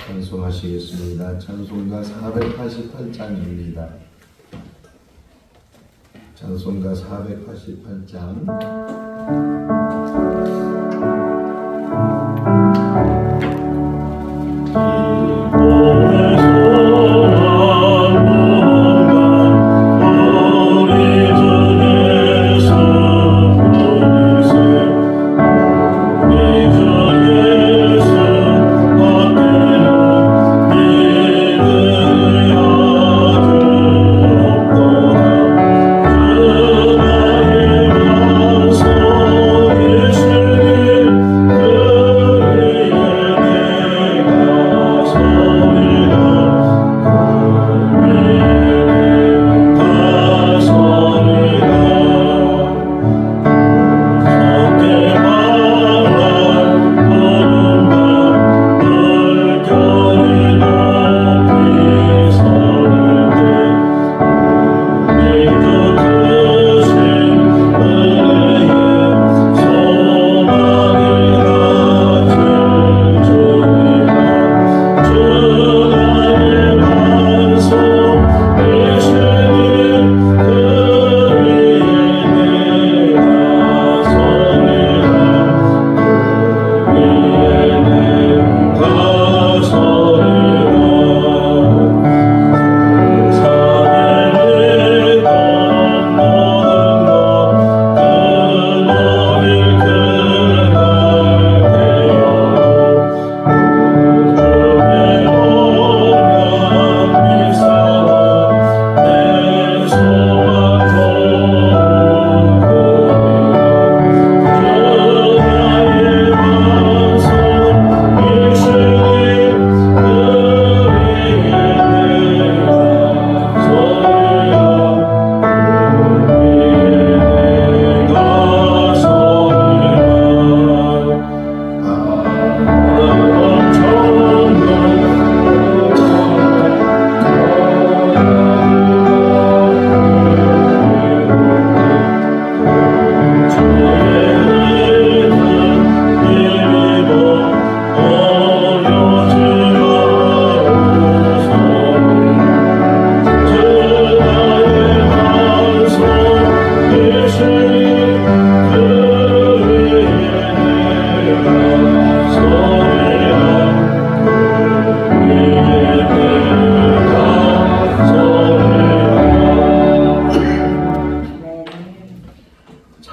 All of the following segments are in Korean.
찬송하시겠습니다. 찬송가 488장입니다. 찬송가 488장.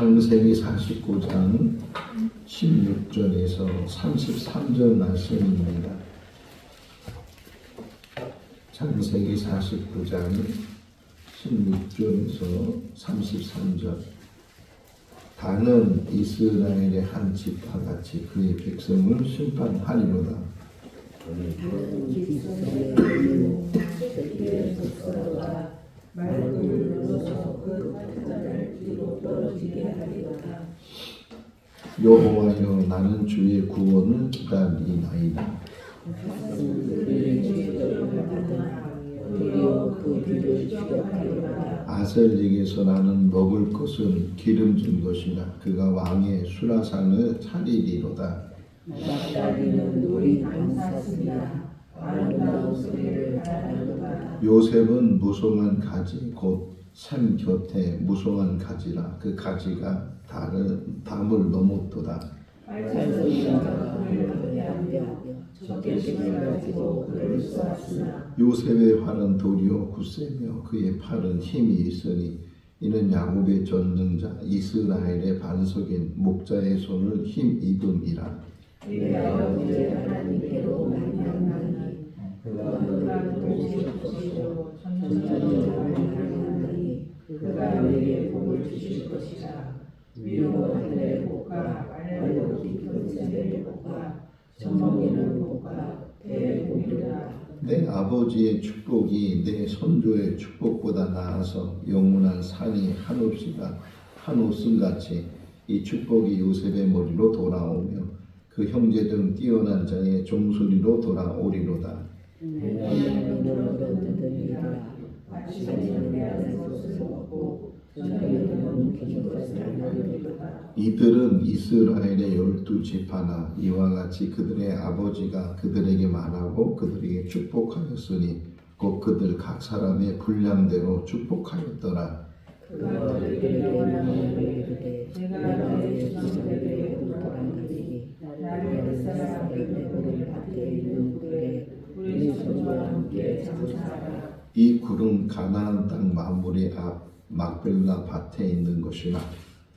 창세기 49장 16절에서 33절 말씀입니다. 창세기 49장 16절에서 33절. 다는 이스라엘의 한 지파 같이 그의 백성을 심판하리로다. 여호와여, 나는 주의 구원을 기다리나이다. 아셀에게서 나는 먹을 것은 기름 준 것이라. 그가 왕의 수라상을 차리리로다. 요셉은 무성한 가지 곧 샘 곁에 무성한 가지라. 그 가지가 담을 넘었도다. 요셉의 활은 도리어 굳세며 그의 팔은 힘이 있으니 이는 야곱의 전능자 이스라엘의 반석인 목자의 손을 힘입음이라. 그가 우리에게 복을 주실 것이라. 위로 하늘의 복과 아래로 깊은 샘의 복과 저멍이는 복과 배의 복이라. 내 아버지의 축복이 내 선조의 축복보다 나아서 영원한 산이 한없음같이 이 축복이 요셉의 머리로 돌아오며 그 형제들 뛰어난 자의 종소리로 돌아오리로다. 전에는 긴 것을 알려주리라. 이들은 이스라엘의 12지파나 이와 같이 그들의 아버지가 그들에게 말하고 그들에게 축복하였으니 곧 그들 각 사람의 분량대로 축복하였더라. 그가 너희에게 명령을 이르되 내가 너희 조상들에게 묻어가니 나를 사랑하게 우리 밭에 있는 굴에 우리 손과 함께 장사하라. 이 굴은 가나안 땅 마무리 앞 막벨라 밭에 있는 것이라.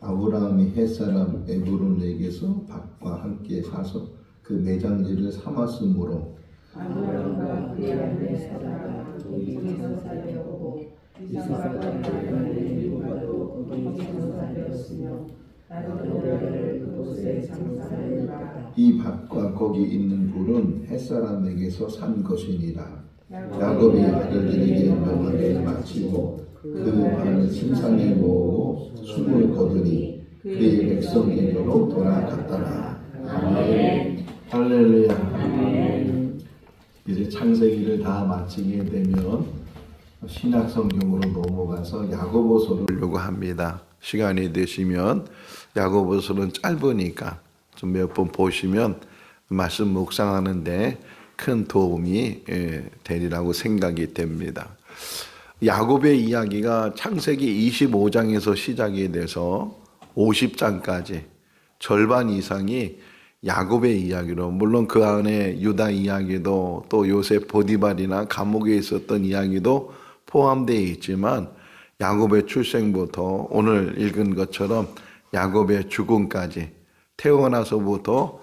아브라함이 햇사람 에브론에게서 밭과 함께 사서 그 매장지를 삼았으므로 아브라함과 그의 아내 사라가 거기 장사되었고 이삭과 야곱의 이유가도 거기 장사되었으며 나도 너희를 그곳에 장사하리라. 이 밭과 거기 있는 굴은 햇사람에게서 산 것이니라. 야곱이 아들들에게 명하기를 마치고 그 반을 침상에 모으고 숨을 거두니 그의 백성에게로 돌아갔더라. 아멘. 할렐루야. 아멘. 이제 창세기를 다 마치게 되면 신약 성경으로 넘어가서 야고보서를 보려고 합니다. 시간이 되시면 야고보서는 짧으니까 좀 몇 번 보시면 말씀 묵상하는데 큰 도움이 되리라고 생각이 됩니다. 야곱의 이야기가 창세기 25장에서 시작이 돼서 50장까지 절반 이상이 야곱의 이야기로, 물론 그 안에 유다 이야기도 또 요셉 보디발이나 감옥에 있었던 이야기도 포함되어 있지만 야곱의 출생부터 오늘 읽은 것처럼 야곱의 죽음까지, 태어나서부터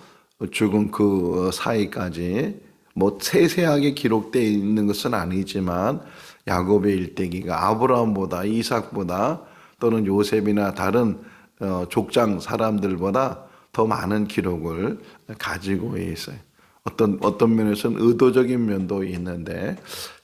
죽은 그 사이까지 뭐 세세하게 기록되어 있는 것은 아니지만 야곱의 일대기가 아브라함보다, 이삭보다 또는 요셉이나 다른 족장 사람들보다 더 많은 기록을 가지고 있어요. 어떤 면에서는 의도적인 면도 있는데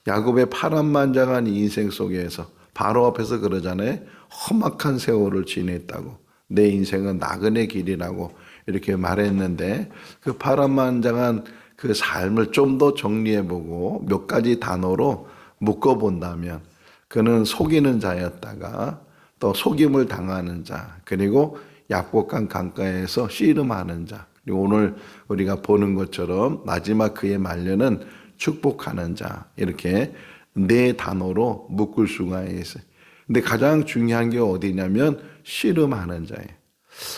야곱의 파란만장한 인생 속에서 바로 앞에서 그러잖아요. 험악한 세월을 지냈다고. 내 인생은 나그네 길이라고 이렇게 말했는데 그 파란만장한 그 삶을 좀 더 정리해보고 몇 가지 단어로 묶어본다면 그는 속이는 자였다가 또 속임을 당하는 자, 그리고 약복한 강가에서 씨름하는 자, 그리고 오늘 우리가 보는 것처럼 마지막 그의 말년은 축복하는 자, 이렇게 네 단어로 묶을 수가 있어요. 근데 가장 중요한 게 어디냐면 씨름하는 자예요.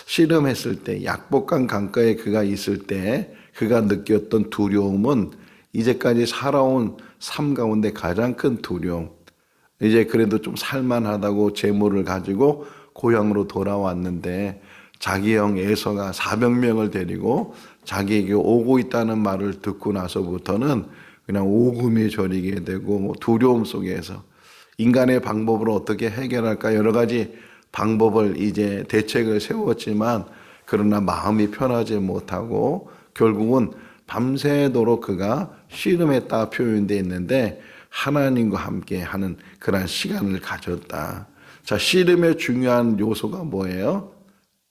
씨름했을 때, 약복한 강가에 그가 있을 때 그가 느꼈던 두려움은 이제까지 살아온 삶 가운데 가장 큰 두려움. 이제 그래도 좀 살만하다고 재물을 가지고 고향으로 돌아왔는데 자기 형 에서가 400명을 데리고 자기에게 오고 있다는 말을 듣고 나서부터는 그냥 오금이 저리게 되고 뭐 두려움 속에서 인간의 방법으로 어떻게 해결할까 여러 가지 방법을 이제 대책을 세웠지만 그러나 마음이 편하지 못하고 결국은 밤새도록 그가 씨름했다 표현되어 있는데 하나님과 함께 하는 그런 시간을 가졌다. 자, 씨름의 중요한 요소가 뭐예요?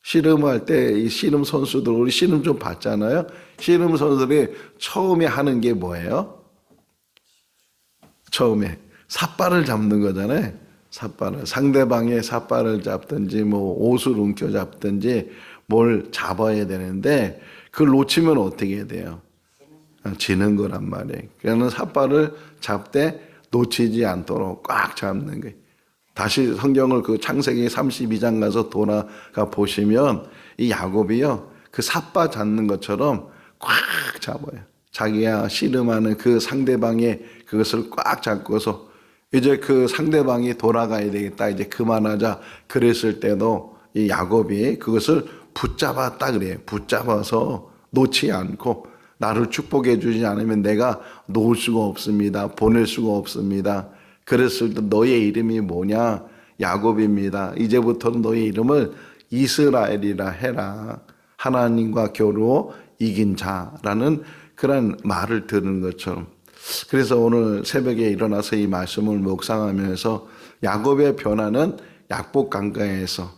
씨름할 때 이 씨름 선수들, 우리 씨름 좀 봤잖아요. 씨름 선수들이 처음에 하는 게 뭐예요? 처음에 삿발을 잡는 거잖아요. 삿발을, 상대방의 삿발을 잡든지 뭐 옷을 움켜 잡든지 뭘 잡아야 되는데 그걸 놓치면 어떻게 돼요? 지는 거란 말이에요. 그러는 삿발을 잡되 놓치지 않도록 꽉 잡는 거예요. 다시 성경을 그 창세기 32장 가서 돌아가 보시면 이 야곱이요, 그 삿바 잡는 것처럼 꽉 잡아요. 자기가 씨름하는 그 상대방의 그것을 꽉 잡고서 이제 그 상대방이 돌아가야 되겠다, 이제 그만하자 그랬을 때도 이 야곱이 그것을 붙잡았다 그래요. 붙잡아서 놓지 않고 나를 축복해 주지 않으면 내가 놓을 수가 없습니다. 보낼 수가 없습니다. 그랬을 때 너의 이름이 뭐냐? 야곱입니다. 이제부터는 너의 이름을 이스라엘이라 해라. 하나님과 겨루 이긴 자라는 그런 말을 들은 것처럼. 그래서 오늘 새벽에 일어나서 이 말씀을 묵상하면서 야곱의 변화는 약복 강가에서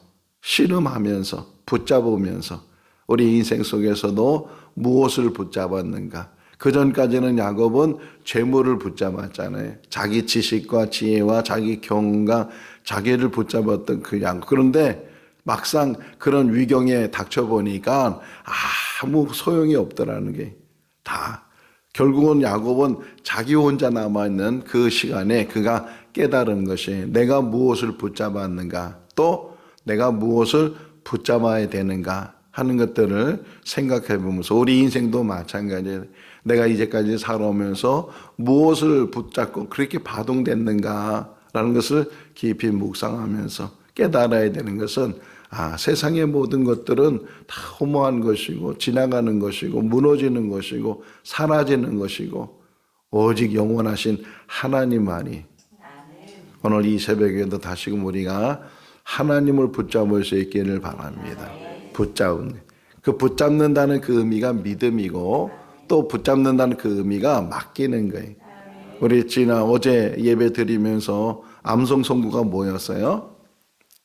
씨름하면서 붙잡으면서 우리 인생 속에서도 무엇을 붙잡았는가? 그 전까지는 야곱은 재물을 붙잡았잖아요. 자기 지식과 지혜와 자기 경험과 자기를 붙잡았던 그 야곱. 그런데 막상 그런 위경에 닥쳐보니까 아무 소용이 없더라는 게 다. 결국은 야곱은 자기 혼자 남아있는 그 시간에 그가 깨달은 것이 내가 무엇을 붙잡았는가, 또 내가 무엇을 붙잡아야 되는가 하는 것들을 생각해 보면서, 우리 인생도 마찬가지예요. 내가 이제까지 살아오면서 무엇을 붙잡고 그렇게 바동됐는가라는 것을 깊이 묵상하면서 깨달아야 되는 것은, 세상의 모든 것들은 다 허무한 것이고 지나가는 것이고 무너지는 것이고 사라지는 것이고 오직 영원하신 하나님만이. 오늘 이 새벽에도 다시금 우리가 하나님을 붙잡을 수 있기를 바랍니다. 붙잡는, 그 붙잡는다는 그 의미가 믿음이고, 또 붙잡는다는 그 의미가 맡기는 거예요. 우리 어제 예배 드리면서 암송 선구가 뭐였어요?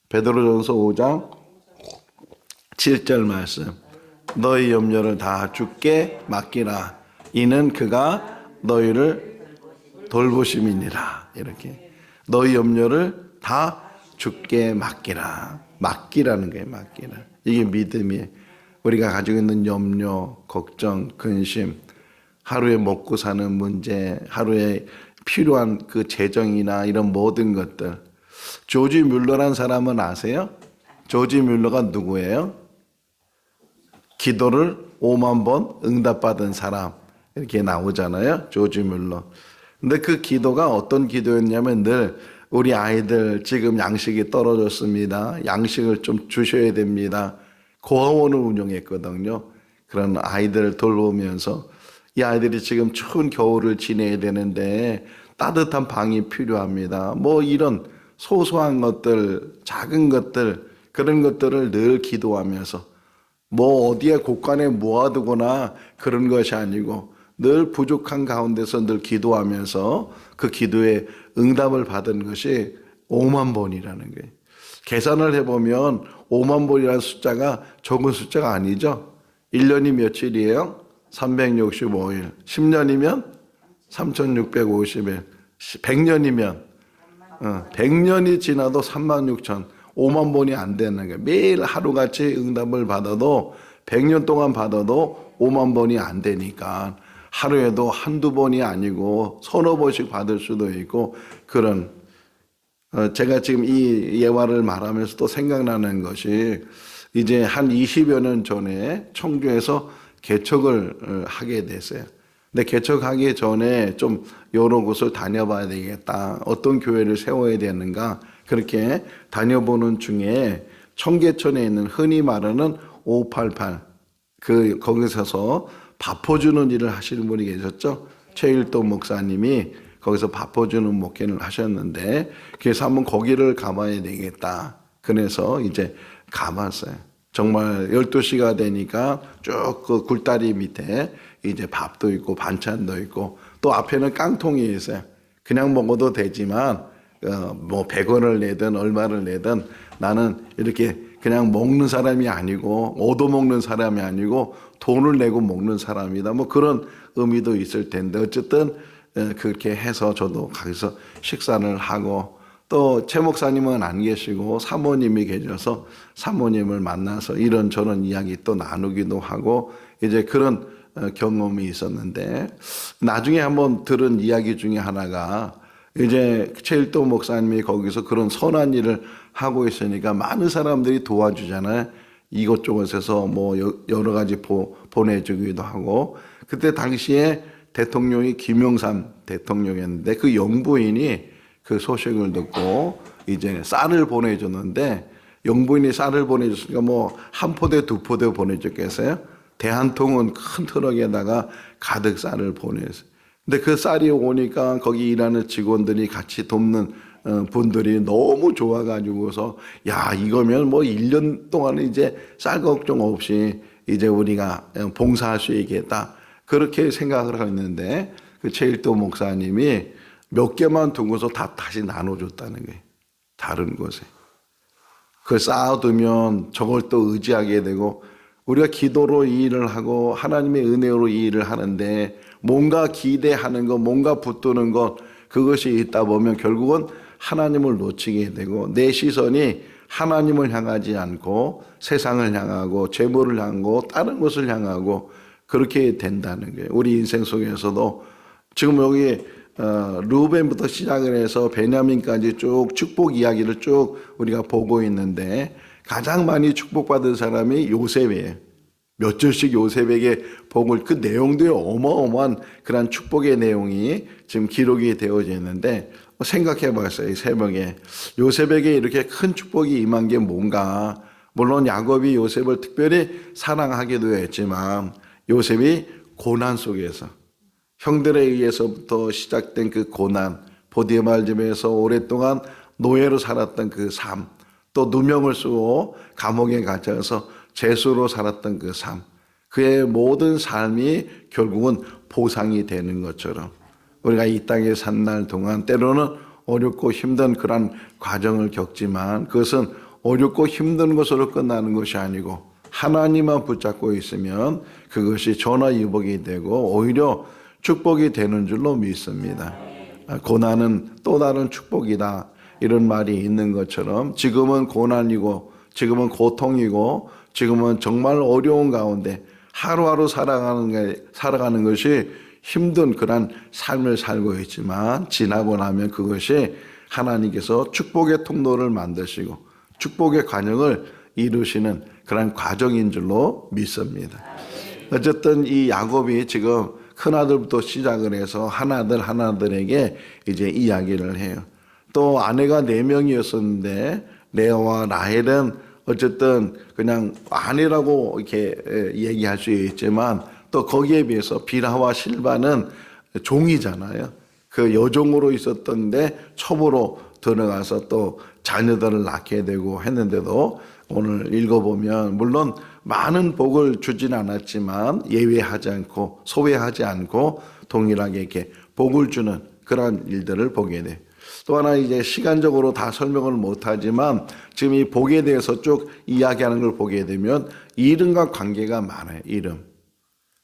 베드로전서 5장 7절 말씀. 너희 염려를 다 주께 맡기라. 이는 그가 너희를 돌보심이니라. 이렇게 너희 염려를 다 주께 맡기라. 맡기라는 거예요. 맡기라. 이게 믿음이에요. 우리가 가지고 있는 염려, 걱정, 근심, 하루에 먹고 사는 문제, 하루에 필요한 그 재정이나 이런 모든 것들. 조지 뮬러란 사람은 아세요? 조지 뮬러가 누구예요? 기도를 5만 번 응답받은 사람, 이렇게 나오잖아요. 조지 뮬러. 근데 그 기도가 어떤 기도였냐면, 늘 우리 아이들 지금 양식이 떨어졌습니다. 양식을 좀 주셔야 됩니다. 고아원을 운영했거든요. 그런 아이들을 돌보면서 이 아이들이 지금 추운 겨울을 지내야 되는데 따뜻한 방이 필요합니다. 뭐 이런 소소한 것들, 작은 것들, 그런 것들을 늘 기도하면서, 뭐 어디에 곳간에 모아두거나 그런 것이 아니고 늘 부족한 가운데서 늘 기도하면서 그 기도에 응답을 받은 것이 5만 번이라는 거예요. 계산을 해보면 5만 번이라는 숫자가 적은 숫자가 아니죠. 1년이 며칠이에요? 365일. 10년이면 3650일. 100년이면 100년이 지나도 36,000, 5만 번이 안 되는 거예요. 매일 하루같이 응답을 받아도 100년 동안 받아도 5만 번이 안 되니까 하루에도 한두 번이 아니고 서너 번씩 받을 수도 있고, 그런 제가 지금 이 예화를 말하면서 또 생각나는 것이, 이제 한 20여 년 전에 청주에서 개척을 하게 됐어요. 근데 개척하기 전에 좀 여러 곳을 다녀봐야 되겠다. 어떤 교회를 세워야 되는가. 그렇게 다녀보는 중에 청계천에 있는 흔히 말하는 588, 거기서서 밥퍼주는 일을 하시는 분이 계셨죠. 최일도 목사님이 거기서 밥퍼주는 목회를 하셨는데, 그래서 한번 거기를 가봐야 되겠다. 그래서 이제 가봤어요. 정말 12시가 되니까 쭉 그 굴다리 밑에 이제 밥도 있고 반찬도 있고, 또 앞에는 깡통이 있어요. 그냥 먹어도 되지만 뭐 100원을 내든 얼마를 내든 나는 이렇게 그냥 먹는 사람이 아니고 얻어먹는 사람이 아니고 돈을 내고 먹는 사람이다. 뭐 그런 의미도 있을 텐데, 어쨌든 그렇게 해서 저도 거기서 식사를 하고, 또 최 목사님은 안 계시고 사모님이 계셔서 사모님을 만나서 이런저런 이야기 또 나누기도 하고, 이제 그런 경험이 있었는데, 나중에 한번 들은 이야기 중에 하나가, 이제 최일도 목사님이 거기서 그런 선한 일을 하고 있으니까 많은 사람들이 도와주잖아요. 이것저것에서 뭐 여러 가지 보내주기도 하고, 그때 당시에 대통령이 김영삼 대통령이었는데 그 영부인이 그 소식을 듣고 이제 쌀을 보내줬는데, 영부인이 쌀을 보내줬으니까 뭐 한 포대 두 포대 보내줬겠어요? 대한 통은 큰 트럭에다가 가득 쌀을 보냈어요. 근데 그 쌀이 오니까 거기 일하는 직원들이 같이 돕는 분들이 너무 좋아가지고서, 야, 이거면 뭐 1년 동안 이제 쌀 걱정 없이 이제 우리가 봉사할 수 있겠다. 그렇게 생각을 했는데, 그 최일도 목사님이 몇 개만 두고서 다시 나눠줬다는 거예요. 다른 곳에. 그걸 쌓아두면 저걸 또 의지하게 되고, 우리가 기도로 이 일을 하고 하나님의 은혜로 이 일을 하는데 뭔가 기대하는 것, 뭔가 붙드는 것, 그것이 있다 보면 결국은 하나님을 놓치게 되고 내 시선이 하나님을 향하지 않고 세상을 향하고 재물을 향하고 다른 것을 향하고 그렇게 된다는 거예요. 우리 인생 속에서도 지금 여기 루벤부터 시작을 해서 베냐민까지 쭉 축복 이야기를 쭉 우리가 보고 있는데 가장 많이 축복받은 사람이 요셉이에요. 몇 절씩 요셉에게 복을, 그 내용도 어마어마한 그런 축복의 내용이 지금 기록이 되어져 있는데 생각해 봤어요. 이 새벽에 요셉에게 이렇게 큰 축복이 임한 게 뭔가. 물론 야곱이 요셉을 특별히 사랑하기도 했지만 요셉이 고난 속에서 형들에 의해서부터 시작된 그 고난, 보디말 집에서 오랫동안 노예로 살았던 그 삶, 또 누명을 쓰고 감옥에 갇혀서 죄수로 살았던 그 삶, 그의 모든 삶이 결국은 보상이 되는 것처럼 우리가 이 땅에 산 날 동안 때로는 어렵고 힘든 그런 과정을 겪지만 그것은 어렵고 힘든 것으로 끝나는 것이 아니고 하나님만 붙잡고 있으면 그것이 전화위복이 되고 오히려 축복이 되는 줄로 믿습니다. 고난은 또 다른 축복이다, 이런 말이 있는 것처럼 지금은 고난이고 지금은 고통이고 지금은 정말 어려운 가운데 하루하루 살아가는 것이 힘든 그런 삶을 살고 있지만 지나고 나면 그것이 하나님께서 축복의 통로를 만드시고 축복의 관영을 이루시는 그런 과정인 줄로 믿습니다. 어쨌든 이 야곱이 지금 큰아들부터 시작을 해서 하나들에게 이제 이야기를 해요. 또 아내가 4명이었었는데 레아와 라헬은 어쨌든 그냥 아내라고 이렇게 얘기할 수 있지만 또 거기에 비해서 빌하와 실바는 종이잖아요. 그 여종으로 있었던데 첩으로 들어가서 또 자녀들을 낳게 되고 했는데도 오늘 읽어보면 물론 많은 복을 주진 않았지만 예외하지 않고 소외하지 않고 동일하게 이렇게 복을 주는 그런 일들을 보게 돼. 또 하나 이제 시간적으로 다 설명을 못하지만 지금 이 복에 대해서 쭉 이야기하는 걸 보게 되면 이름과 관계가 많아요. 이름.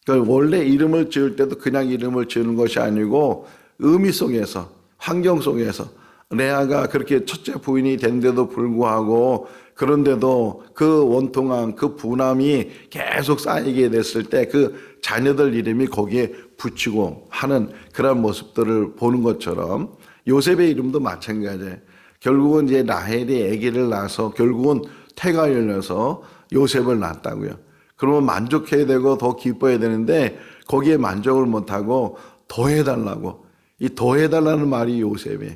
그러니까 원래 이름을 지을 때도 그냥 이름을 지으는 것이 아니고 의미 속에서, 환경 속에서 레아가 그렇게 첫째 부인이 된데도 불구하고 그런데도 그 원통함, 그 분함이 계속 쌓이게 됐을 때 그 자녀들 이름이 거기에 붙이고 하는 그런 모습들을 보는 것처럼 요셉의 이름도 마찬가지예요. 결국은 이제 라헬이 아기를 낳아서 결국은 태가 열려서 요셉을 낳았다고요. 그러면 만족해야 되고 더 기뻐야 되는데 거기에 만족을 못하고 더해달라고. 이 더해달라는 말이 요셉이에요.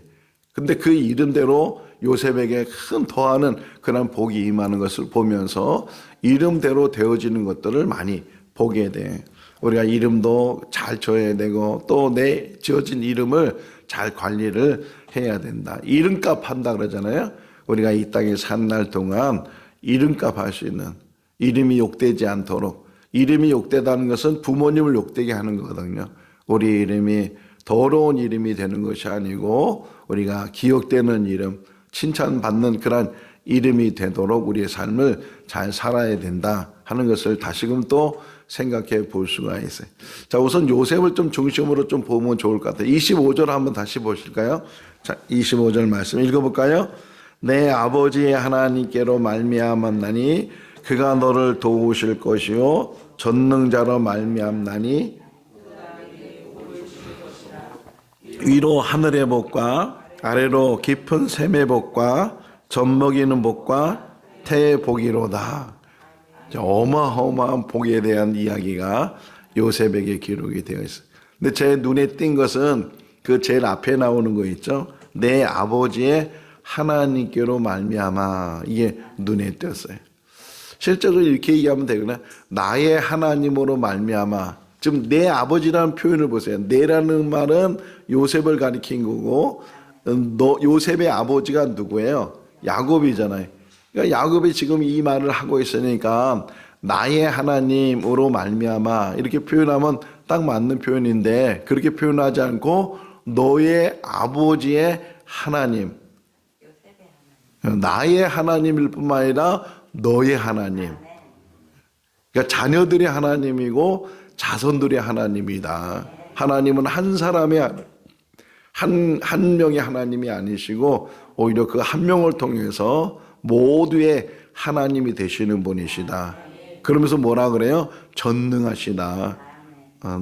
근데 그 이름대로 요셉에게 큰 더하는 그런 복이 임하는 것을 보면서 이름대로 되어지는 것들을 많이 보게 돼. 우리가 이름도 잘 지어야 되고 또 내 지어진 이름을 잘 관리를 해야 된다. 이름값 한다 그러잖아요. 우리가 이 땅에 산 날 동안 이름값 할 수 있는, 이름이 욕되지 않도록. 이름이 욕되다는 것은 부모님을 욕되게 하는 거거든요. 우리 이름이 더러운 이름이 되는 것이 아니고 우리가 기억되는 이름, 칭찬받는 그런 이름이 되도록 우리의 삶을 잘 살아야 된다 하는 것을 다시금 또 생각해 볼 수가 있어요. 자, 우선 요셉을 좀 중심으로 좀 보면 좋을 것 같아요. 25절 한번 다시 보실까요? 자, 25절 말씀 읽어볼까요? 내 아버지의 하나님께로 말미암았나니 그가 너를 도우실 것이요 전능자로 말미암나니 위로 하늘의 복과 아래로 깊은 샘의 복과 젖먹이는 복과 태의 복이로다. 어마어마한 복에 대한 이야기가 요셉에게 기록이 되어 있어요. 근데 제 눈에 띈 것은 그 제일 앞에 나오는 거 있죠. 내 아버지의 하나님께로 말미암아, 이게 눈에 띄었어요. 실제로 이렇게 얘기하면 되구나. 나의 하나님으로 말미암아. 지금 내 아버지라는 표현을 보세요. 내라는 말은 요셉을 가리킨 거고 요셉의 아버지가 누구예요? 야곱이잖아요. 그러니까 야곱이 지금 이 말을 하고 있으니까 나의 하나님으로 말미암아 이렇게 표현하면 딱 맞는 표현인데 그렇게 표현하지 않고 너의 아버지의 하나님, 나의 하나님일 뿐만 아니라 너의 하나님. 그러니까 자녀들의 하나님이고 자손들의 하나님이다 하나님은 한 사람의 한 명의 하나님이 아니시고 오히려 그 한 명을 통해서 모두의 하나님이 되시는 분이시다. 그러면서 뭐라 그래요? 전능하시다.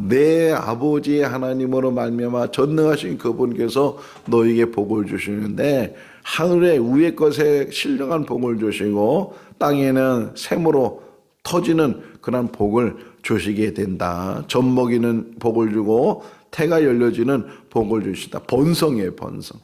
내 아버지의 하나님으로 말미암아 전능하신 그분께서 너에게 복을 주시는데 하늘의 위의 것에 신령한 복을 주시고 땅에는 샘으로 터지는 그런 복을 주시게 된다. 젖 먹이는 복을 주고 태가 열려지는 복을 주시다. 본성이에요, 본성.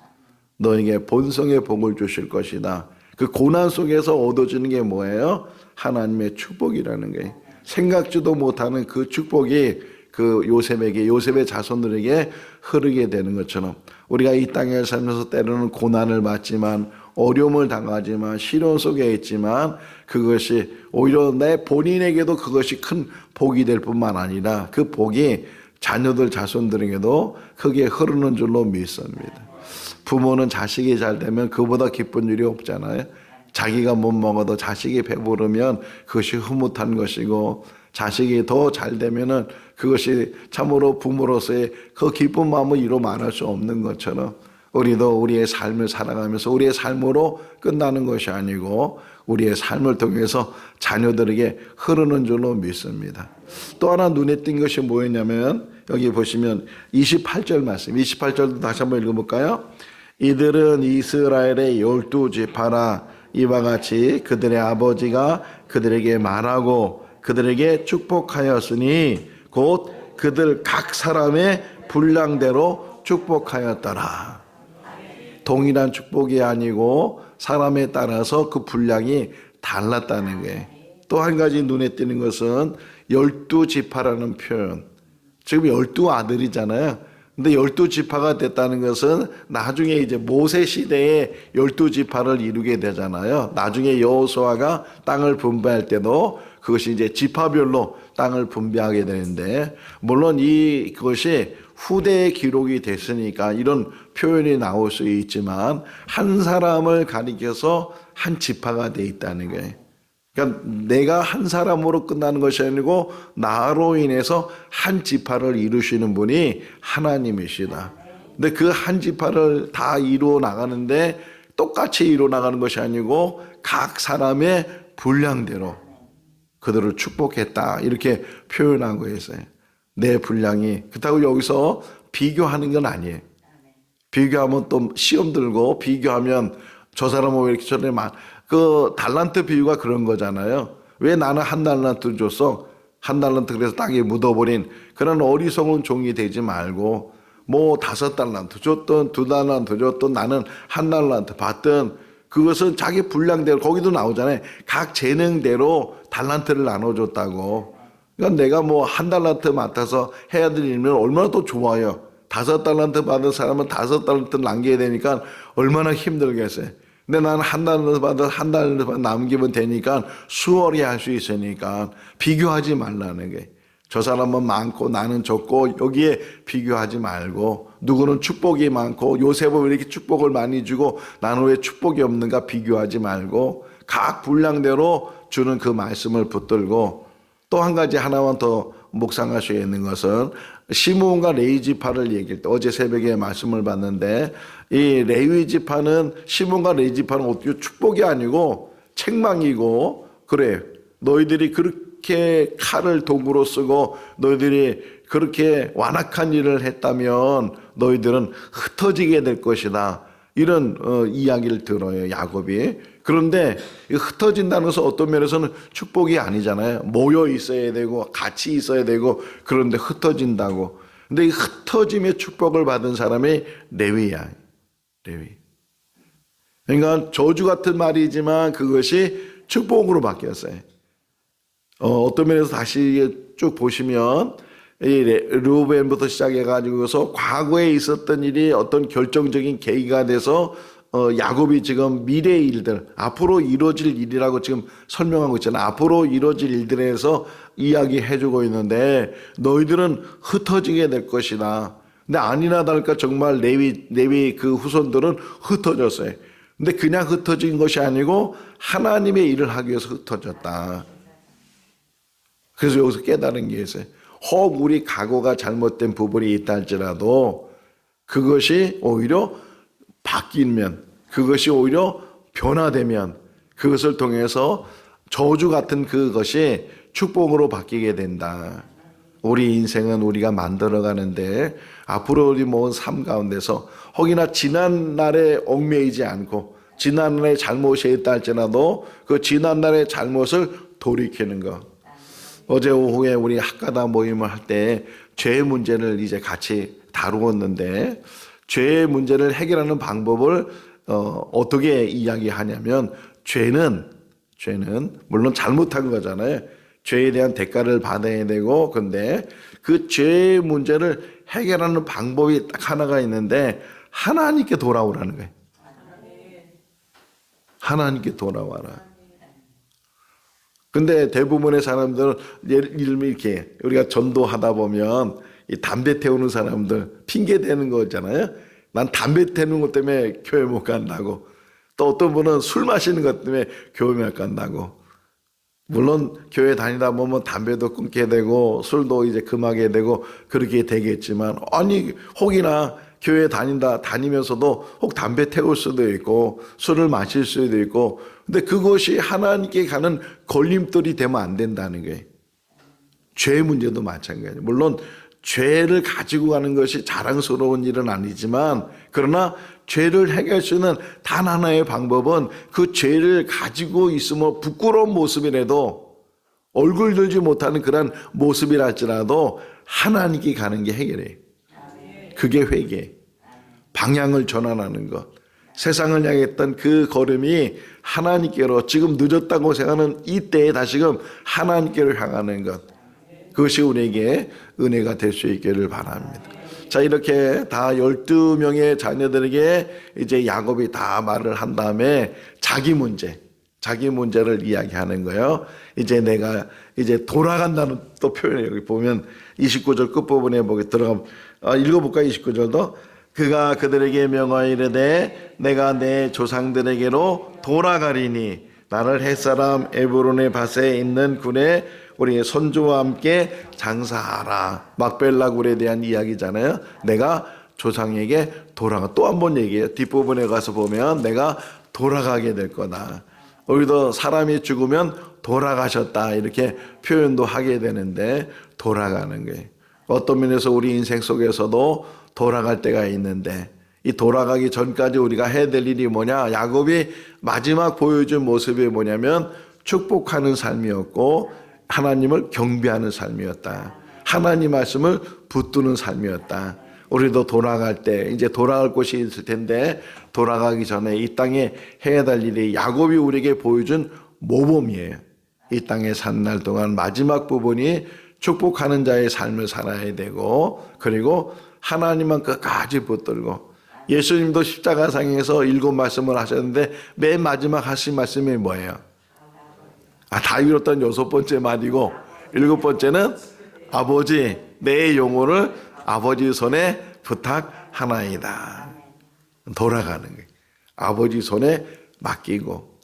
너에게 본성의 복을 주실 것이다. 그 고난 속에서 얻어지는 게 뭐예요? 하나님의 축복이라는 게 생각지도 못하는 그 축복이 그 요셉의 자손들에게 흐르게 되는 것처럼 우리가 이 땅에 살면서 때로는 고난을 받지만 어려움을 당하지만 시련 속에 있지만 그것이 오히려 내 본인에게도 그것이 큰 복이 될 뿐만 아니라 그 복이 자녀들 자손들에게도 크게 흐르는 줄로 믿습니다. 부모는 자식이 잘 되면 그보다 기쁜 일이 없잖아요. 자기가 못 먹어도 자식이 배부르면 그것이 흐뭇한 것이고 자식이 더 잘 되면은 그것이 참으로 부모로서의 그 기쁜 마음을 이루 말할 수 없는 것처럼 우리도 우리의 삶을 살아가면서 우리의 삶으로 끝나는 것이 아니고 우리의 삶을 통해서 자녀들에게 흐르는 줄로 믿습니다. 또 하나 눈에 띈 것이 뭐였냐면 여기 보시면 28절 말씀 28절도 다시 한번 읽어볼까요? 이들은 이스라엘의 12지파라 이와 같이 그들의 아버지가 그들에게 말하고 그들에게 축복하였으니 곧 그들 각 사람의 분량대로 축복하였더라. 동일한 축복이 아니고 사람에 따라서 그 분량이 달랐다는 거예요. 또 한 가지 눈에 띄는 것은 12지파라는 표현. 지금 12아들이잖아요. 근데 12지파가 됐다는 것은 나중에 이제 모세 시대에 12지파를 이루게 되잖아요. 나중에 여호수아가 땅을 분배할 때도 그것이 이제 지파별로 땅을 분배하게 되는데 물론 그것이 후대에 기록이 됐으니까 이런 표현이 나올 수 있지만 한 사람을 가리켜서 한 지파가 돼 있다는 거예요. 그러니까 내가 한 사람으로 끝나는 것이 아니고 나로 인해서 한 지파를 이루시는 분이 하나님이시다. 근데 그 한 지파를 다 이루어 나가는데 똑같이 이루어 나가는 것이 아니고 각 사람의 분량대로 그들을 축복했다 이렇게 표현하고 있어요. 내 분량이 그렇다고 여기서 비교하는 건 아니에요. 비교하면 또 시험 들고 비교하면 저 사람은 왜 이렇게 저래 그 달란트 비유가 그런 거잖아요. 왜 나는 한 달란트 줬어? 한 달란트 그래서 땅에 묻어버린 그런 어리석은 종이 되지 말고 뭐 5달란트 줬든 2달란트 줬든 나는 한 달란트 받든 그것은 자기 분량대로 거기도 나오잖아요. 각 재능대로 달란트를 나눠줬다고. 그러니까 내가 뭐 한 달란트 맡아서 해야 될 일이면 얼마나 더 좋아요. 5달란트 받은 사람은 5달란트 남겨야 되니까 얼마나 힘들겠어요. 근데 나는 한 달란트 받아 한 달란트 남기면 되니까 수월히 할 수 있으니까 비교하지 말라는 게. 저 사람은 많고 나는 적고 여기에 비교하지 말고 누구는 축복이 많고 요셉은 왜 이렇게 축복을 많이 주고 나는 왜 축복이 없는가 비교하지 말고 각 분량대로 주는 그 말씀을 붙들고 또 한 가지 하나만 더 묵상할 수 있는 것은 시므온과 레위 지파를 얘기할 때 어제 새벽에 말씀을 봤는데 이 레위 지파는 시므온과 레위 지파는 어떻게 축복이 아니고 책망이고 그래 너희들이 그렇게 칼을 도구로 쓰고 너희들이 그렇게 완악한 일을 했다면 너희들은 흩어지게 될 것이다. 이런 이야기를 들어요 야곱이. 그런데 흩어진다는 것은 어떤 면에서는 축복이 아니잖아요. 모여 있어야 되고 같이 있어야 되고 그런데 흩어진다고. 근데 이 흩어짐의 축복을 받은 사람이 레위야. 레위. 그러니까 저주 같은 말이지만 그것이 축복으로 바뀌었어요. 어떤 면에서 다시 쭉 보시면 이 르우벤부터 시작해가지고서 과거에 있었던 일이 어떤 결정적인 계기가 돼서 야곱이 지금 미래의 일들, 앞으로 이루어질 일이라고 지금 설명하고 있잖아요. 앞으로 이루어질 일들에서 이야기해주고 있는데 너희들은 흩어지게 될 것이다. 근데 아니나 다를까 정말 레위 그 후손들은 흩어졌어요. 근데 그냥 흩어진 것이 아니고 하나님의 일을 하기 위해서 흩어졌다. 그래서 여기서 깨달은 게 있어요. 혹 우리 각오가 잘못된 부분이 있다 할지라도 그것이 오히려 바뀌면, 그것이 오히려 변화되면 그것을 통해서 저주 같은 그것이 축복으로 바뀌게 된다. 우리 인생은 우리가 만들어가는데 앞으로 우리 모은 삶 가운데서 혹이나 지난날에 얽매이지 않고 지난날에 잘못이 있다 할지라도 그 지난날의 잘못을 돌이키는 것. 어제 오후에 우리 학가다 모임을 할 때 죄의 문제를 이제 같이 다루었는데, 죄의 문제를 해결하는 방법을 어떻게 이야기하냐면, 죄는 물론 잘못한 거잖아요. 죄에 대한 대가를 받아야 되고, 근데 그 죄의 문제를 해결하는 방법이 딱 하나가 있는데 하나님께 돌아오라는 거예요. 하나님께 돌아와라. 근데 대부분의 사람들은 예를 들면 이렇게 우리가 전도하다 보면 이 담배 태우는 사람들 핑계 대는 거잖아요. 난 담배 태우는 것 때문에 교회 못 간다고. 또 어떤 분은 술 마시는 것 때문에 교회 못 간다고. 물론 교회 다니다 보면 담배도 끊게 되고 술도 이제 금하게 되고 그렇게 되겠지만, 아니 혹이나 교회 다니면서도 혹 담배 태울 수도 있고 술을 마실 수도 있고, 근데 그것이 하나님께 가는 걸림돌이 되면 안 된다는 거예요. 죄 문제도 마찬가지예요. 물론 죄를 가지고 가는 것이 자랑스러운 일은 아니지만, 그러나 죄를 해결할 수 있는 단 하나의 방법은 그 죄를 가지고 있으면 부끄러운 모습이라도, 얼굴 들지 못하는 그런 모습이랄지라도 하나님께 가는 게 해결이에요. 그게 회개. 방향을 전환하는 것. 세상을 향했던 그 걸음이 하나님께로, 지금 늦었다고 생각하는 이때에 다시금 하나님께로 향하는 것. 그것이 우리에게 은혜가 될 수 있기를 바랍니다. 자, 이렇게 다 12명의 자녀들에게 이제 야곱이 다 말을 한 다음에 자기 문제를 이야기하는 거예요. 이제 내가 이제 돌아간다는 또 표현을 여기 보면 29절 끝부분에 보게 들어가면, 읽어볼까요? 29절도 그가 그들에게 명하여 이르되 내가 내 조상들에게로 돌아가리니 나를 햇사람 에브론의 밭에 있는 굴에 우리 손주와 함께 장사하라. 막벨라 굴에 대한 이야기잖아요. 내가 조상에게 돌아가. 또 한 번 얘기해요. 뒷부분에 가서 보면 내가 돌아가게 될 거다. 우리도 사람이 죽으면 돌아가셨다 이렇게 표현도 하게 되는데, 돌아가는 거예요. 어떤 면에서 우리 인생 속에서도 돌아갈 때가 있는데, 이 돌아가기 전까지 우리가 해야 될 일이 뭐냐? 야곱이 마지막 보여준 모습이 뭐냐면 축복하는 삶이었고 하나님을 경배하는 삶이었다. 하나님 말씀을 붙드는 삶이었다. 우리도 돌아갈 때 이제 돌아갈 곳이 있을 텐데, 돌아가기 전에 이 땅에 해야 될 일이 야곱이 우리에게 보여준 모범이에요. 이 땅에 산 날 동안 마지막 부분이 축복하는 자의 삶을 살아야 되고, 그리고 하나님만 끝까지 붙들고, 예수님도 십자가상에서 7말씀을 하셨는데 맨 마지막 하신 말씀이 뭐예요? 다 이뤘던 6번째 말이고, 7번째는 아버지 내 영혼을 아버지 손에 부탁하나이다. 돌아가는 거예요. 아버지 손에 맡기고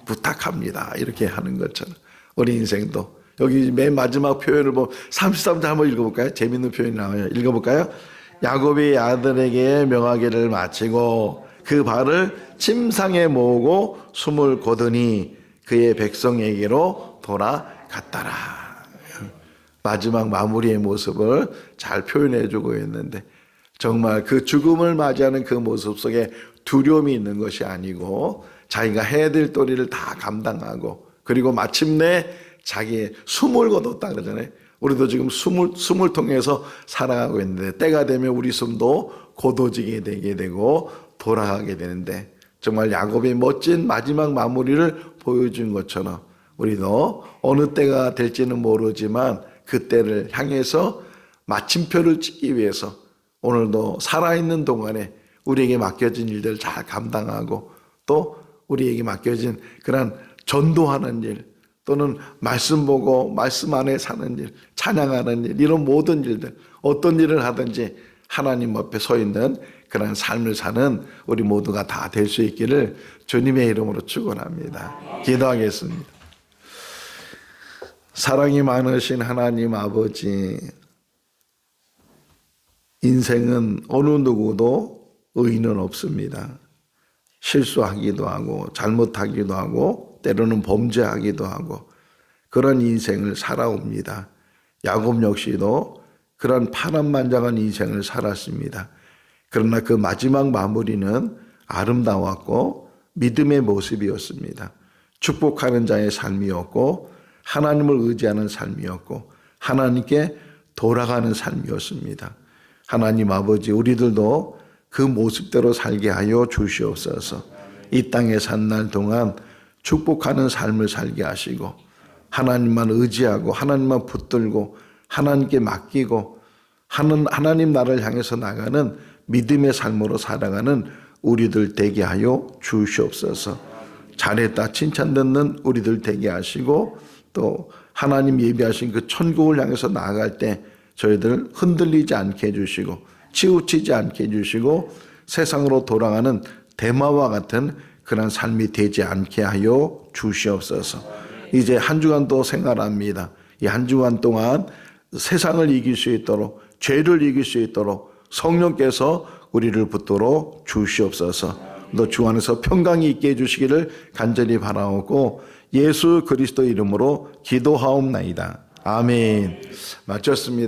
부탁합니다. 이렇게 하는 것처럼 우리 인생도 여기 맨 마지막 표현을 보면 33절 한번 읽어볼까요? 재밌는 표현이 나와요. 읽어볼까요? 야곱이 아들에게 명하기를 마치고 그 발을 침상에 모으고 숨을 거두니 그의 백성에게로 돌아갔더라. 마지막 마무리의 모습을 잘 표현해주고 있는데, 정말 그 죽음을 맞이하는 그 모습 속에 두려움이 있는 것이 아니고 자기가 해야 될 도리를 다 감당하고, 그리고 마침내 자기의 숨을 거뒀다 그러잖아요. 우리도 지금 숨을 통해서 살아가고 있는데, 때가 되면 우리 숨도 고도지게 되게 되고 돌아가게 되는데, 정말 야곱의 멋진 마지막 마무리를 보여준 것처럼 우리도 어느 때가 될지는 모르지만 그 때를 향해서 마침표를 찍기 위해서 오늘도 살아있는 동안에 우리에게 맡겨진 일들을 잘 감당하고, 또 우리에게 맡겨진 그런 전도하는 일, 또는 말씀 보고 말씀 안에 사는 일, 찬양하는 일, 이런 모든 일들, 어떤 일을 하든지 하나님 앞에 서 있는 그런 삶을 사는 우리 모두가 다 될 수 있기를 주님의 이름으로 축원합니다. 기도하겠습니다. 사랑이 많으신 하나님 아버지, 인생은 어느 누구도 의인은 없습니다. 실수하기도 하고 잘못하기도 하고 때로는 범죄하기도 하고 그런 인생을 살아옵니다. 야곱 역시도 그런 파란만장한 인생을 살았습니다. 그러나 그 마지막 마무리는 아름다웠고 믿음의 모습이었습니다. 축복하는 자의 삶이었고 하나님을 의지하는 삶이었고 하나님께 돌아가는 삶이었습니다. 하나님 아버지, 우리들도 그 모습대로 살게 하여 주시옵소서. 이 땅에 산 날 동안 축복하는 삶을 살게 하시고 하나님만 의지하고 하나님만 붙들고 하나님께 맡기고 하나님 나라를 향해서 나가는 믿음의 삶으로 살아가는 우리들 되게 하여 주시옵소서. 잘했다 칭찬 듣는 우리들 되게 하시고 또 하나님 예비하신 그 천국을 향해서 나아갈 때 저희들 흔들리지 않게 해주시고 치우치지 않게 해주시고 세상으로 돌아가는 대마와 같은 그런 삶이 되지 않게 하여 주시옵소서. 이제 한 주간 또 생활합니다. 이 한 주간 동안 세상을 이길 수 있도록 죄를 이길 수 있도록 성령께서 우리를 붙들어 주시옵소서. 또 주 안에서 평강이 있게 해주시기를 간절히 바라오고 예수 그리스도 이름으로 기도하옵나이다. 아멘. 마쳤습니다.